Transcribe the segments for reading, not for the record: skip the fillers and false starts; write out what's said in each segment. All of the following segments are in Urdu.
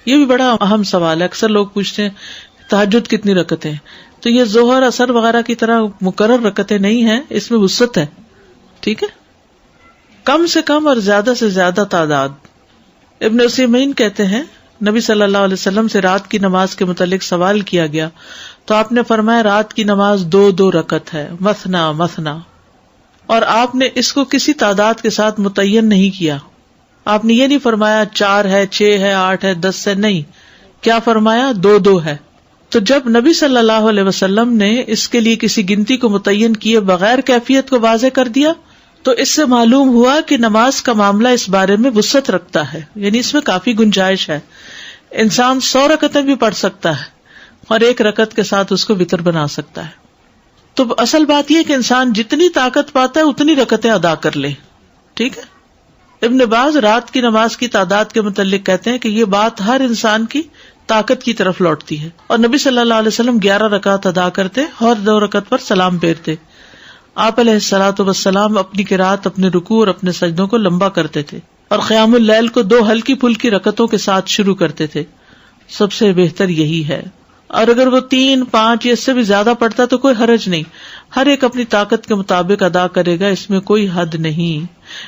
یہ بھی بڑا اہم سوال ہے. اکثر لوگ پوچھتے ہیں تہجد کتنی رکعتیں ہیں؟ تو یہ ظہر اثر وغیرہ کی طرح مقرر رکعتیں نہیں ہیں، اس میں وسعت ہے. ٹھیک ہے، کم سے کم اور زیادہ سے زیادہ تعداد. ابن عثیمین کہتے ہیں نبی صلی اللہ علیہ وسلم سے رات کی نماز کے متعلق سوال کیا گیا تو آپ نے فرمایا رات کی نماز 2 رکعت ہے، مثنا مثنا، اور آپ نے اس کو کسی تعداد کے ساتھ متعین نہیں کیا. آپ نے یہ نہیں فرمایا 4 ہے، 6 ہے، 8 ہے، 10 ہے، نہیں. کیا فرمایا؟ 2 ہے. تو جب نبی صلی اللہ علیہ وسلم نے اس کے لیے کسی گنتی کو متعین کیے بغیر کیفیت کو واضح کر دیا تو اس سے معلوم ہوا کہ نماز کا معاملہ اس بارے میں وسعت رکھتا ہے، یعنی اس میں کافی گنجائش ہے. انسان 100 رکعتیں بھی پڑھ سکتا ہے اور 1 رکعت کے ساتھ اس کو وتر بنا سکتا ہے. تو اصل بات یہ کہ انسان جتنی طاقت پاتا ہے اتنی رکعتیں ادا کر لے. ٹھیک ہے. ابن باز رات کی نماز کی تعداد کے متعلق کہتے ہیں کہ یہ بات ہر انسان کی طاقت کی طرف لوٹتی ہے، اور نبی صلی اللہ علیہ وسلم 11 رکعت ادا کرتے اور 2 رکعت پر سلام پھیرتے. آپ علیہ الصلوۃ والسلام اپنی قرات، اپنے رکوع اور اپنے سجدوں کو لمبا کرتے تھے اور قیام اللیل کو 2 ہلکی پھلکی رکعتوں کے ساتھ شروع کرتے تھے. سب سے بہتر یہی ہے، اور اگر وہ 3، 5 یا اس سے بھی زیادہ پڑھتا تو کوئی حرج نہیں. ہر ایک اپنی طاقت کے مطابق ادا کرے گا، اس میں کوئی حد نہیں.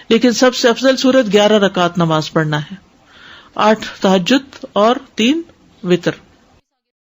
لیکن سب سے افضل صورت 11 رکعت نماز پڑھنا ہے، 8 تہجد اور 3 وتر.